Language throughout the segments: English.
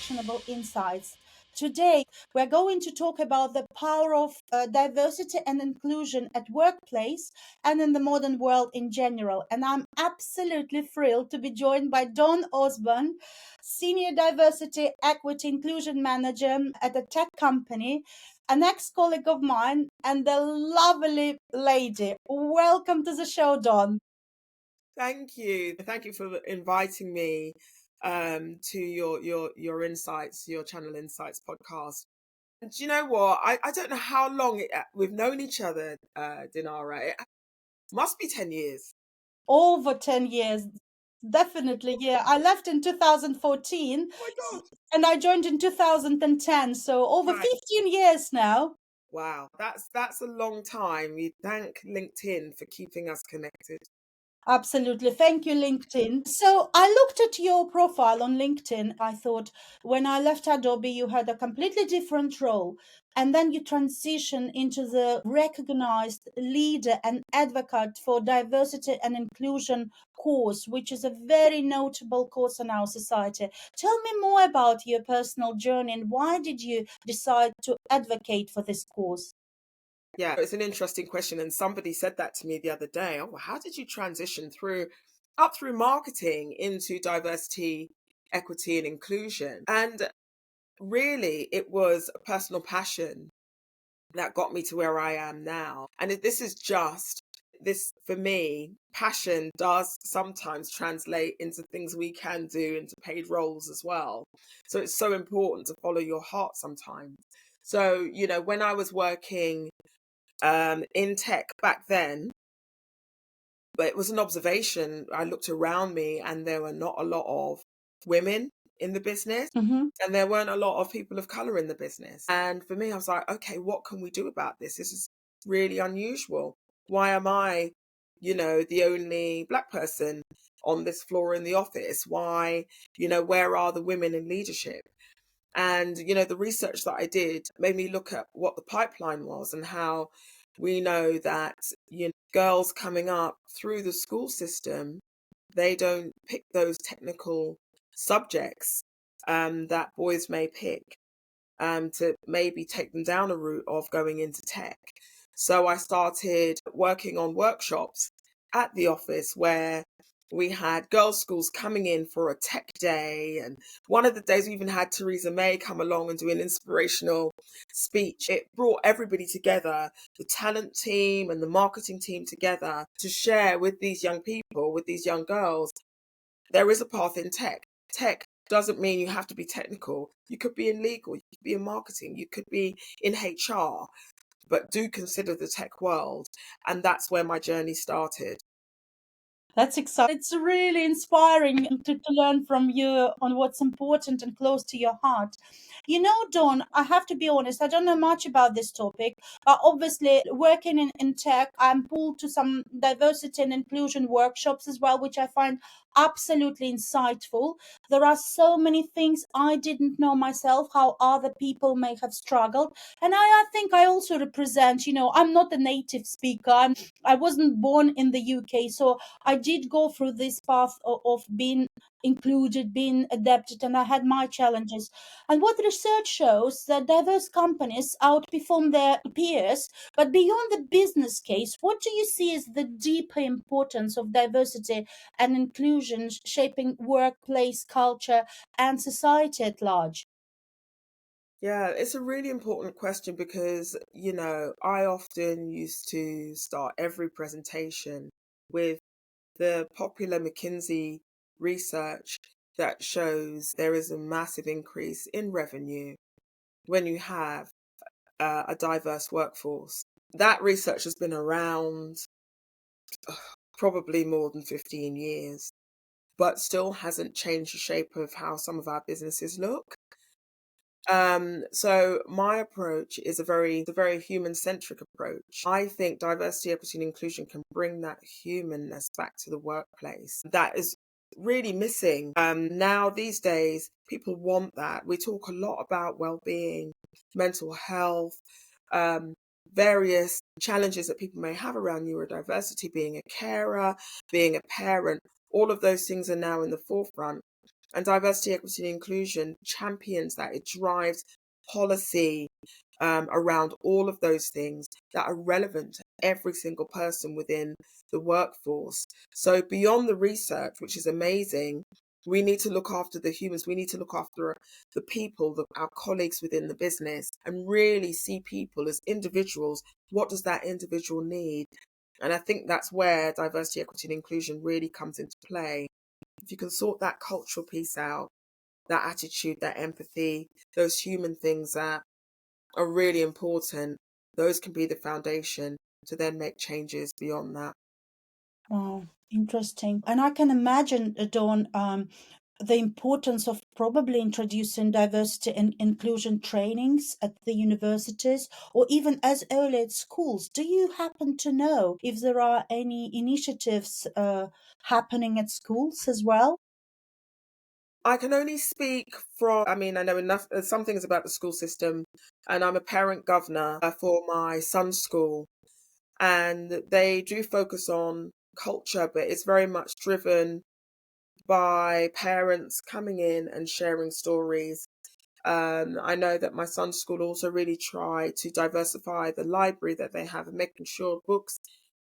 actionable insights. Today, we're going to talk about the power of diversity and inclusion at workplace and in the modern world in general. And I'm absolutely thrilled to be joined by Dawn Osborne, Senior Diversity, Equity, Inclusion Manager at a tech company, an ex-colleague of mine, and a lovely lady. Welcome to the show, Dawn. Thank you. Thank you for inviting me to your Insights, your Channel Insights podcast. And do you know what? I don't know how long we've known each other, Dinara. It must be 10 years. Over 10 years. Definitely, yeah. I left in 2014 Oh my and I joined in 2010, so over God. Right. 15 years now. Wow. That's a long time. We thank LinkedIn for keeping us connected. Absolutely. Thank you, LinkedIn. So I looked at your profile on LinkedIn. I thought when I left Adobe, you had a completely different role. And then you transition into the recognized leader and advocate for diversity and inclusion course, which is a very notable course in our society. Tell me more about your personal journey and why did you decide to advocate for this course? Yeah, it's an interesting question. And somebody said that to me the other day. Oh, well, how did you transition up through marketing into diversity, equity, and inclusion? And really, it was a personal passion that got me to where I am now. And this is just this for me, passion does sometimes translate into things we can do into paid roles as well. So it's so important to follow your heart sometimes. So, when I was working in tech back then, but it was an observation. I looked around me and there were not a lot of women in the business Mm-hmm. and there weren't a lot of people of color in the business. And for me, I was like, okay, what can we do about this? This is really unusual. Why am I, the only Black person on this floor in the office? Why, where are the women in leadership? And, the research that I did made me look at what the pipeline was and how we know that, girls coming up through the school system, they don't pick those technical subjects that boys may pick to maybe take them down a route of going into tech. So I started working on workshops at the office where we had girls' schools coming in for a tech day. And one of the days we even had Theresa May come along and do an inspirational speech. It brought everybody together, the talent team and the marketing team together to share with these young people, with these young girls, there is a path in tech. Tech doesn't mean you have to be technical. You could be in legal, you could be in marketing, you could be in HR, but do consider the tech world. And that's where my journey started. That's exciting. It's really inspiring to learn from you on what's important and close to your heart. You know, Dawn, I have to be honest, I don't know much about this topic, but obviously, working in tech, I'm pulled to some diversity and inclusion workshops as well, which I find absolutely insightful. There are so many things I didn't know myself, how other people may have struggled. And I think I also represent, I'm not a native speaker. I wasn't born in the UK, so I did go through this path of being included, being adapted, and I had my challenges. And what research shows that diverse companies outperform their peers, but beyond the business case, what do you see as the deeper importance of diversity and inclusion shaping workplace culture and society at large? Yeah, it's a really important question because, I often used to start every presentation with the popular McKinsey research that shows there is a massive increase in revenue when you have a diverse workforce. That research has been around probably more than 15 years, but still hasn't changed the shape of how some of our businesses look. So my approach is a very human centric approach. I think diversity, equity, and inclusion can bring that humanness back to the workplace. That is really missing. Now these days, people want that. We talk a lot about well-being, mental health, um, various challenges that people may have around neurodiversity, being a carer, being a parent. All of those things are now in the forefront. And diversity, equity, and inclusion champions that. It drives policy around all of those things that are relevant to every single person within the workforce. So beyond the research, which is amazing, we need to look after the humans. We need to look after the people, our colleagues within the business, and really see people as individuals. What does that individual need? And I think that's where diversity, equity, and inclusion really comes into play. If you can sort that cultural piece out, that attitude, that empathy, those human things that are really important, those can be the foundation to then make changes beyond that. Wow, interesting. And I can imagine, Dawn, the importance of probably introducing diversity and inclusion trainings at the universities or even as early at schools. Do you happen to know if there are any initiatives happening at schools as well? I can only speak from, I mean, I know enough, some things about the school system, and I'm a parent governor for my son's school, and they do focus on culture, but it's very much driven by parents coming in and sharing stories. I know that my son's school also really try to diversify the library that they have and making sure books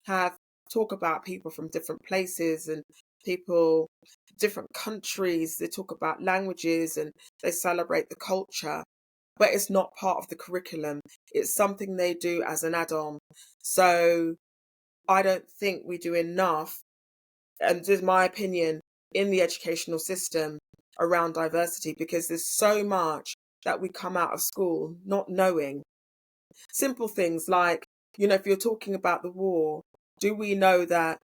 have talk about people from different places and people different countries. They talk about languages and they celebrate the culture, but it's not part of the curriculum. It's something they do as an add-on. So I don't think we do enough, and this is my opinion, in the educational system around diversity, because there's so much that we come out of school not knowing. Simple things like, if you're talking about the war, do we know that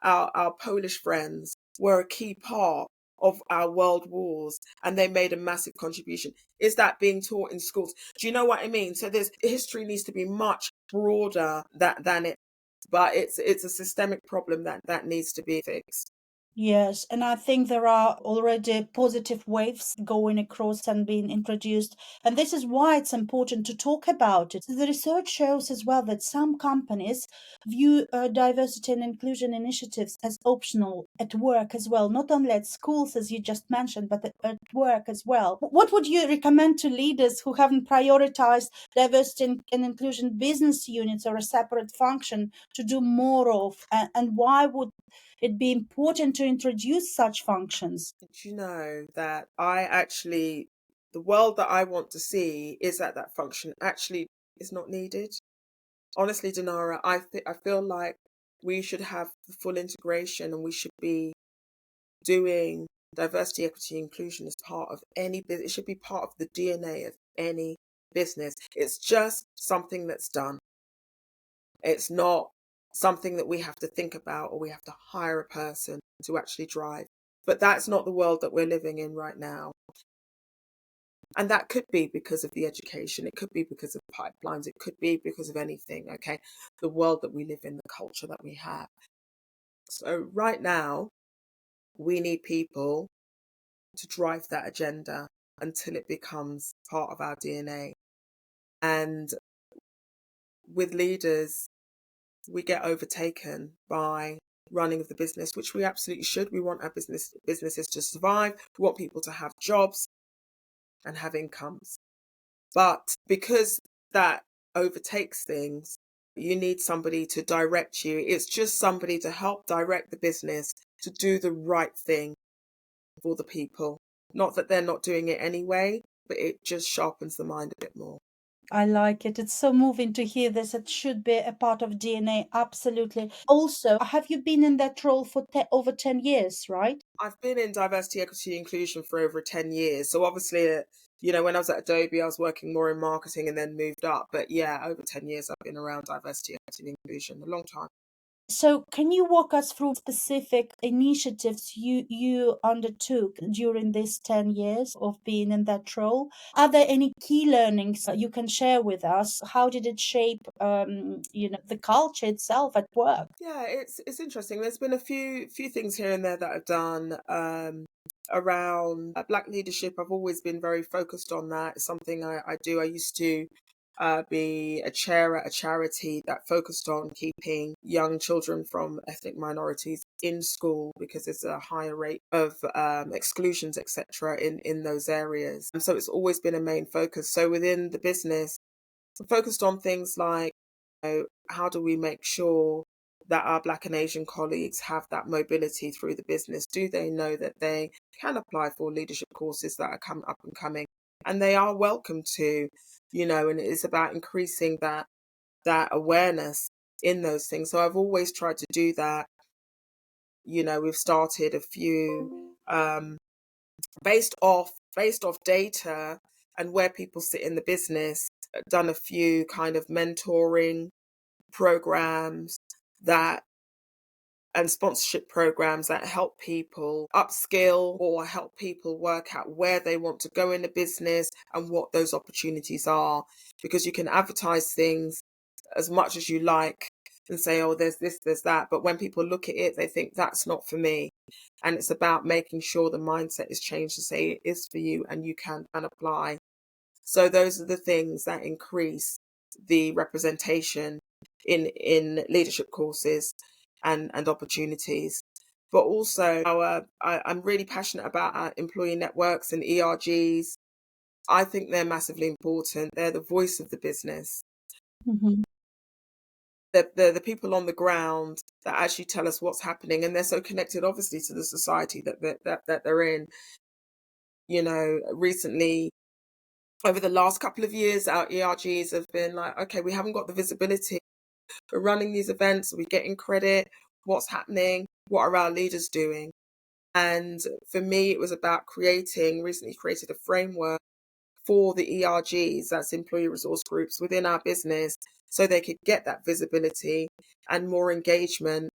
our Polish friends were a key part of our world wars and they made a massive contribution? Is that being taught in schools? Do you know what I mean? So there's history needs to be much broader than it, but it's a systemic problem that needs to be fixed. Yes, and I think there are already positive waves going across and being introduced, and this is why it's important to talk about it. The research shows as well that some companies view diversity and inclusion initiatives as optional at work as well, not only at schools, as you just mentioned, but at work as well. What would you recommend to leaders who haven't prioritized diversity and inclusion business units or a separate function to do more of, and why would it'd be important to introduce such functions? Did you know that the world that I want to see is that function actually is not needed? Honestly, Dinara, I feel like we should have the full integration and we should be doing diversity, equity, inclusion as part of any business. It should be part of the DNA of any business. It's just something that's done. It's not something that we have to think about or we have to hire a person to actually drive. But that's not the world that we're living in right now. And that could be because of the education. It could be because of pipelines. It could be because of anything, okay? The world that we live in, the culture that we have. So right now, we need people to drive that agenda until it becomes part of our DNA. And with leaders, we get overtaken by running of the business, which we absolutely should. We want our businesses to survive. We want people to have jobs and have incomes. But because that overtakes things, you need somebody to direct you. It's just somebody to help direct the business to do the right thing for the people. Not that they're not doing it anyway, but it just sharpens the mind a bit more. I like it. It's so moving to hear this. It should be a part of DNA. Absolutely. Also, have you been in that role for over 10 years, right? I've been in diversity, equity, inclusion for over 10 years. So obviously, when I was at Adobe, I was working more in marketing and then moved up. But yeah, over 10 years, I've been around diversity, equity, and inclusion, a long time. So, can you walk us through specific initiatives you undertook during these 10 years of being in that role? Are there any key learnings that you can share with us? How did it shape, the culture itself at work? Yeah, it's interesting. There's been a few things here and there that I've done around Black leadership. I've always been very focused on that. It's something I do. I used to be a chair at a charity that focused on keeping young children from ethnic minorities in school because there's a higher rate of exclusions, etc., in those areas. And so it's always been a main focus. So within the business, I'm focused on things like, how do we make sure that our Black and Asian colleagues have that mobility through the business? Do they know that they can apply for leadership courses that are up and coming? And they are welcome to, and it's about increasing that awareness in those things. So I've always tried to do that. We've started a few based off data and where people sit in the business, done a few kind of mentoring programs and sponsorship programs that help people upskill or help people work out where they want to go in the business and what those opportunities are. Because you can advertise things as much as you like and say, oh, there's this, there's that. But when people look at it, they think that's not for me. And it's about making sure the mindset is changed to say it is for you and you can apply. So those are the things that increase the representation in leadership courses and opportunities. But also, I'm really passionate about our employee networks and ERGs. I think they're massively important. They're the voice of the business. Mm-hmm. They're the people on the ground that actually tell us what's happening, and they're so connected, obviously, to the society that they're in. Recently, over the last couple of years, our ERGs have been like, okay, we haven't got the visibility. We're running these events, we're getting credit. What's happening? What are our leaders doing? And for me, it was about recently created a framework for the ERGs, that's employee resource groups within our business, so they could get that visibility and more engagement.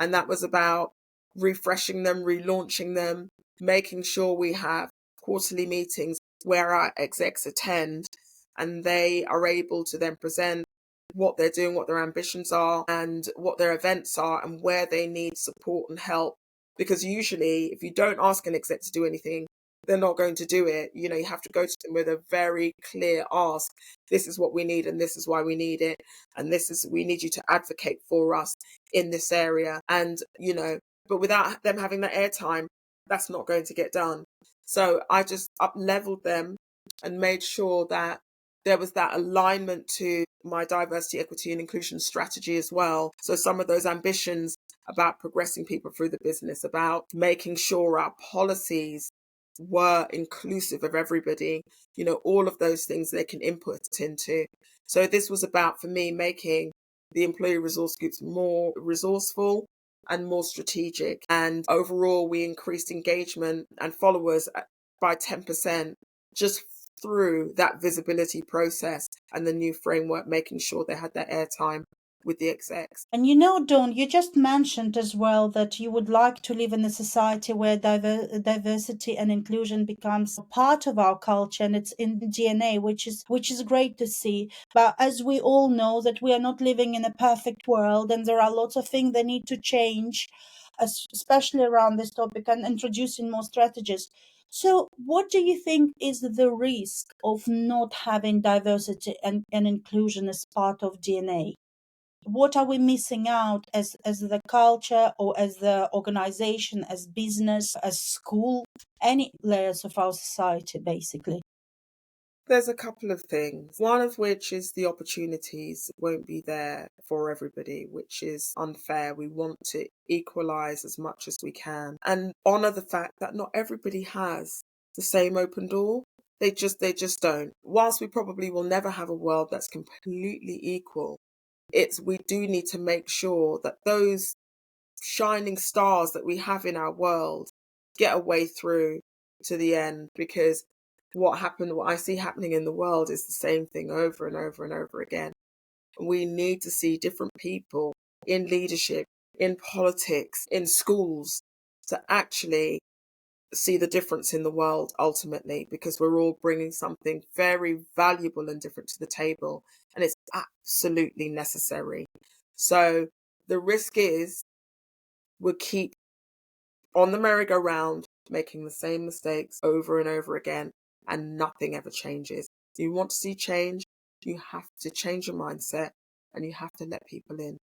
And that was about refreshing them, relaunching them, making sure we have quarterly meetings where our execs attend and they are able to then present what they're doing, what their ambitions are, and what their events are, and where they need support and help. Because usually, if you don't ask an exec to do anything, they're not going to do it. You have to go to them with a very clear ask. This is what we need, and this is why we need it, and we need you to advocate for us in this area. And but without them having that airtime, that's not going to get done. So I just up-leveled them and made sure that there was that alignment to my diversity, equity, and inclusion strategy as well. So some of those ambitions about progressing people through the business, about making sure our policies were inclusive of everybody, all of those things they can input into. So this was about, for me, making the employee resource groups more resourceful and more strategic. And overall, we increased engagement and followers by 10% just through that visibility process and the new framework, making sure they had their airtime with the execs. And Dawn, you just mentioned as well that you would like to live in a society where diversity and inclusion becomes a part of our culture and it's in the DNA, which is great to see. But as we all know, that we are not living in a perfect world, and there are lots of things that need to change, especially around this topic and introducing more strategies. So, what do you think is the risk of not having diversity and inclusion as part of DNA? What are we missing out as the culture or as the organization, as business, as school, any layers of our society, basically? There's a couple of things. One of which is the opportunities won't be there for everybody, which is unfair. We want to equalize as much as we can and honor the fact that not everybody has the same open door. They just don't. Whilst we probably will never have a world that's completely equal, we do need to make sure that those shining stars that we have in our world get a way through to the end. Because what I see happening in the world is the same thing over and over and over again. We need to see different people in leadership, in politics, in schools, to actually see the difference in the world ultimately, because we're all bringing something very valuable and different to the table, and it's absolutely necessary. So the risk is we'll keep on the merry-go-round making the same mistakes over and over again, and nothing ever changes. Do you want to see change? You have to change your mindset and you have to let people in,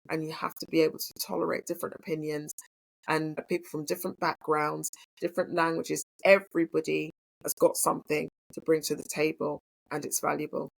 and you have to be able to tolerate different opinions and people from different backgrounds, different languages. Everybody has got something to bring to the table, and it's valuable.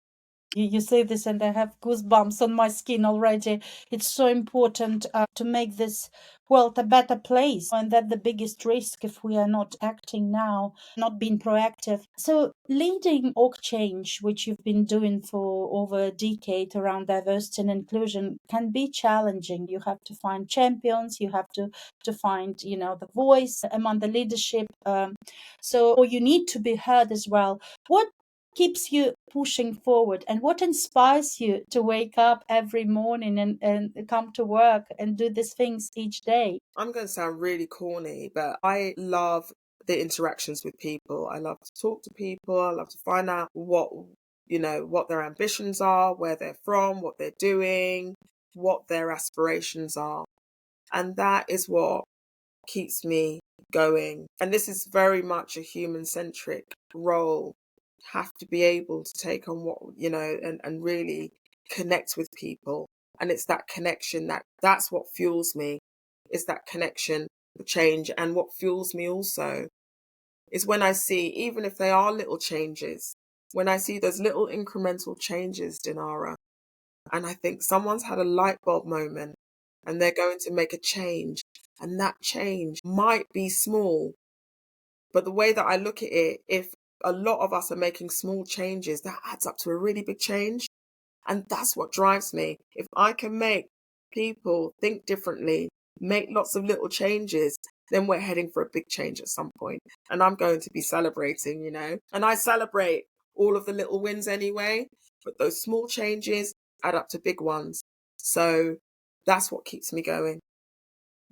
You say this, and I have goosebumps on my skin already. It's so important to make this world a better place, and that's the biggest risk if we are not acting now, not being proactive. So, leading org change, which you've been doing for over a decade around diversity and inclusion, can be challenging. You have to find champions. You have to find, the voice among the leadership. Or you need to be heard as well. What keeps you pushing forward, and what inspires you to wake up every morning and come to work and do these things each day? I'm going to sound really corny, but I love the interactions with people. I love to talk to people. I love to find out what their ambitions are, where they're from, what they're doing, what their aspirations are. And that is what keeps me going. And this is very much a human centric role. Have to be able to take on and really connect with people. And it's that connection that's what fuels me. It's that connection, the change. And what fuels me also is when I see, even if they are little changes, when I see those little incremental changes, Dinara, and I think someone's had a light bulb moment and they're going to make a change. And that change might be small, but the way that I look at it, if a lot of us are making small changes, that adds up to a really big change. And that's what drives me. If I can make people think differently, make lots of little changes, then we're heading for a big change at some point. And I'm going to be celebrating, and I celebrate all of the little wins anyway, but those small changes add up to big ones. So that's what keeps me going.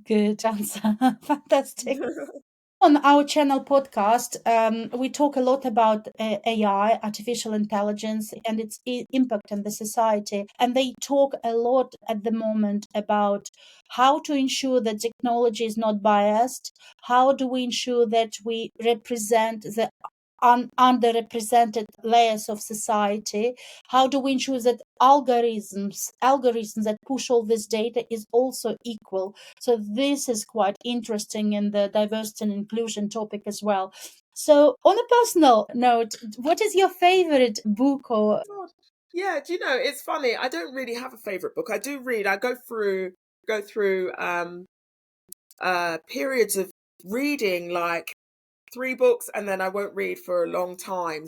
Good answer. Fantastic. On our channel podcast, we talk a lot about AI, artificial intelligence, and its impact on the society. And they talk a lot at the moment about how to ensure that technology is not biased. How do we ensure that we represent the underrepresented layers of society? How do we ensure that algorithms that push all this data is also equal? So this is quite interesting in the diversity and inclusion topic as well. So on a personal note, what is your favorite book or Yeah, do you know, it's funny. I don't really have a favorite book. I do read. I go through periods of reading like 3 books, and then I won't read for a long time.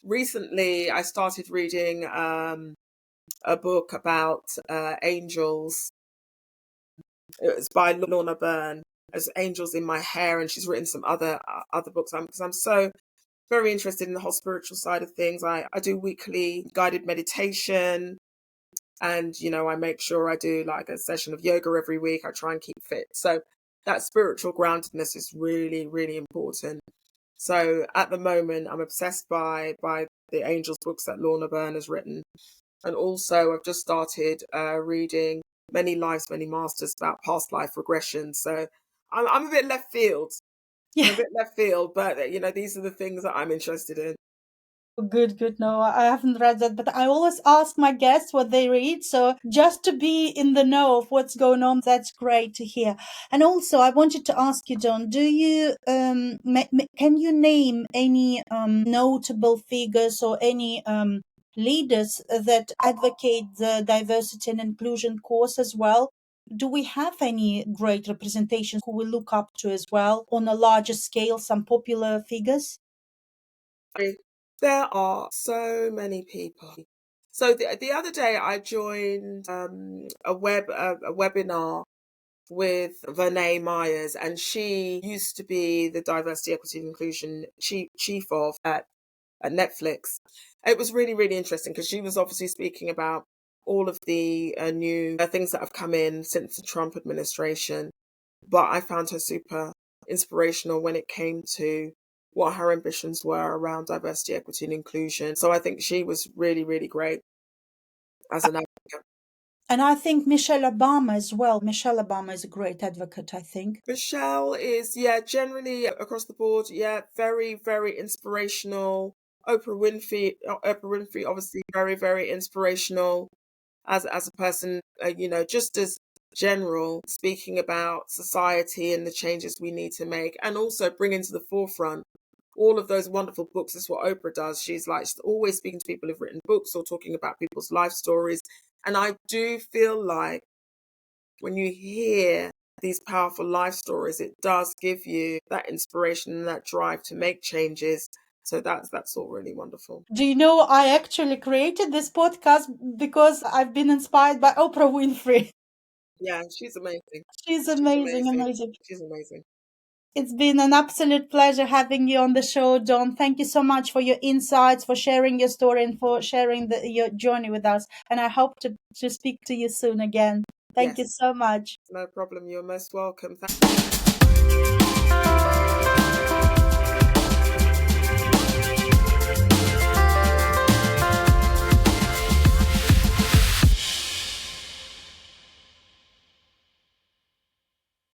Recently, I started reading a book about angels. It was by Lorna Byrne. There's Angels in My Hair, and she's written some other books. Because I'm so very interested in the whole spiritual side of things. I do weekly guided meditation, and I make sure I do like a session of yoga every week. I try and keep fit. So that spiritual groundedness is really, really important. So at the moment, I'm obsessed by the angels books that Lorna Byrne has written. And also I've just started reading Many Lives, Many Masters about past life regression. So I'm a bit left field. I'm a bit left field, but these are the things that I'm interested in. Good. No, I haven't read that, but I always ask my guests what they read. So just to be in the know of what's going on, that's great to hear. And also, I wanted to ask you, Don, do you can you name any notable figures or any leaders that advocate the diversity and inclusion cause as well? Do we have any great representations who we look up to as well on a larger scale? Some popular figures? There are so many people. So the other day I joined a webinar with Vernee Myers, and she used to be the diversity, equity, and inclusion chief of at Netflix. It was really, really interesting because she was obviously speaking about all of the new things that have come in since the Trump administration. But I found her super inspirational when it came to what her ambitions were around diversity, equity, and inclusion. So I think she was really, really great as an advocate. And I think Michelle Obama as well. Michelle Obama is a great advocate, I think. Michelle is, yeah, generally across the board, yeah, very, very inspirational. Oprah Winfrey, obviously very, very inspirational as a person, just as general, speaking about society and the changes we need to make, and also bringing to the forefront all of those wonderful books. That's what Oprah does. She's always speaking to people who've written books or talking about people's life stories. And I do feel like when you hear these powerful life stories, it does give you that inspiration and that drive to make changes. So that's all really wonderful. Do you know I actually created this podcast because I've been inspired by Oprah Winfrey. Yeah, she's amazing. She's She's amazing, amazing. amazing. She's amazing. It's been an absolute pleasure having you on the show, Dawn. Thank you so much for your insights, for sharing your story, and for sharing your journey with us. And I hope to speak to you soon again. Thank you Yes, so much. no problem. You're most welcome.